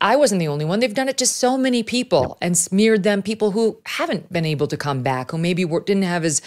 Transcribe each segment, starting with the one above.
I wasn't the only one. They've done it to so many people and smeared them, people who haven't been able to come back, who maybe didn't have as,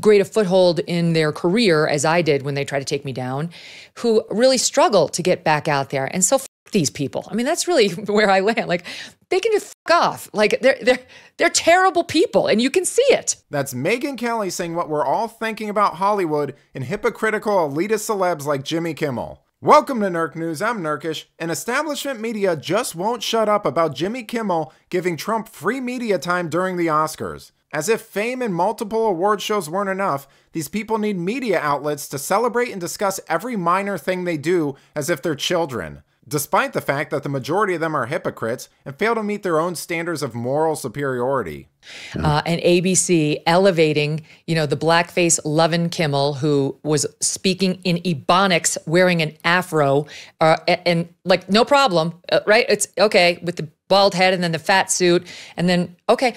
great a foothold in their career as I did when they tried to take me down, who really struggle to get back out there. And so f these people. I mean, that's really where I land. Like, they can just f off. Like, they're terrible people, and you can see it. That's Megyn Kelly saying what we're all thinking about Hollywood and hypocritical elitist celebs like Jimmy Kimmel. Welcome to Nerk News, I'm Nerkish, and establishment media just won't shut up about Jimmy Kimmel giving Trump free media time during the Oscars. As if fame and multiple award shows weren't enough, these people need media outlets to celebrate and discuss every minor thing they do as if they're children, despite the fact that the majority of them are hypocrites and fail to meet their own standards of moral superiority. And ABC elevating, the blackface loving Kimmel, who was speaking in Ebonics wearing an afro, and like, no problem, right? It's okay with the bald head and then the fat suit, and then, okay.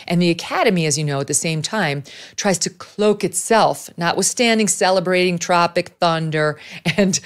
And the Academy, as you know, at the same time, tries to cloak itself, notwithstanding celebrating Tropic Thunder and,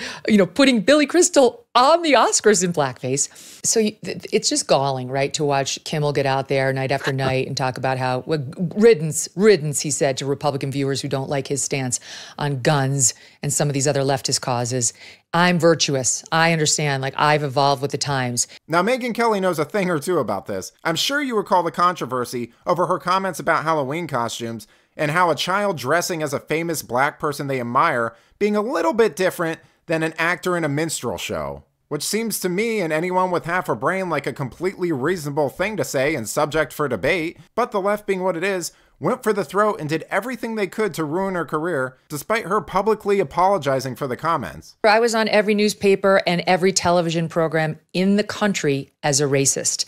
putting Billy Crystal on the Oscars in blackface. So it's just galling, right, to watch Kimmel get out there night after night and talk about how, riddance, he said to Republican viewers who don't like his stance on guns and some of these other leftist causes. I'm virtuous. I understand. Like, I've evolved with the times. Now, Megyn Kelly knows a thing or two about this. I'm sure you recall the controversy over her comments about Halloween costumes and how a child dressing as a famous black person they admire being a little bit different than an actor in a minstrel show. Which seems to me and anyone with half a brain like a completely reasonable thing to say and subject for debate, but the left, being what it is, went for the throat and did everything they could to ruin her career, despite her publicly apologizing for the comments. I was on every newspaper and every television program in the country as a racist.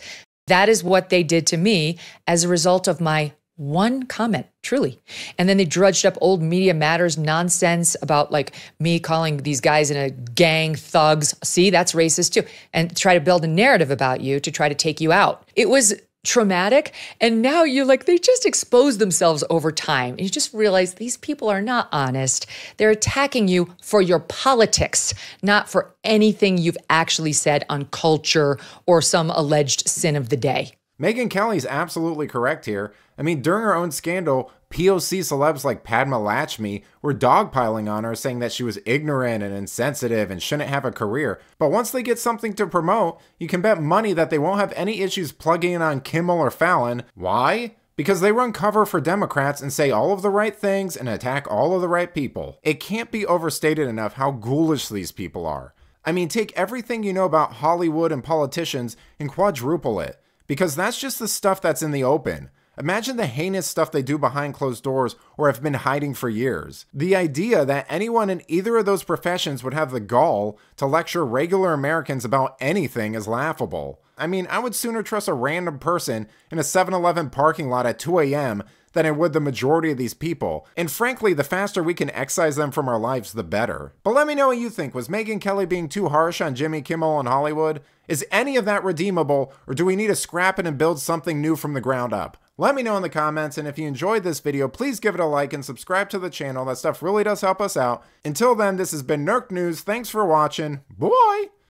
That is what they did to me as a result of my one comment, truly. And then they drudged up old Media Matters nonsense about, like, me calling these guys in a gang thugs. See, that's racist too. And try to build a narrative about you to try to take you out. It was traumatic. And now they just expose themselves over time. And you just realize these people are not honest. They're attacking you for your politics, not for anything you've actually said on culture or some alleged sin of the day. Megyn Kelly's absolutely correct here. I mean, during her own scandal, POC celebs like Padma Lakshmi were dogpiling on her, saying that she was ignorant and insensitive and shouldn't have a career. But once they get something to promote, you can bet money that they won't have any issues plugging in on Kimmel or Fallon. Why? Because they run cover for Democrats and say all of the right things and attack all of the right people. It can't be overstated enough how ghoulish these people are. I mean, take everything you know about Hollywood and politicians and quadruple it. Because that's just the stuff that's in the open. Imagine the heinous stuff they do behind closed doors or have been hiding for years. The idea that anyone in either of those professions would have the gall to lecture regular Americans about anything is laughable. I mean, I would sooner trust a random person in a 7-Eleven parking lot at 2 a.m. than I would the majority of these people. And frankly, the faster we can excise them from our lives, the better. But let me know what you think. Was Megyn Kelly being too harsh on Jimmy Kimmel and Hollywood? Is any of that redeemable, or do we need to scrap it and build something new from the ground up? Let me know in the comments, and if you enjoyed this video, please give it a like and subscribe to the channel. That stuff really does help us out. Until then, this has been Nerk News. Thanks for watching. Bye!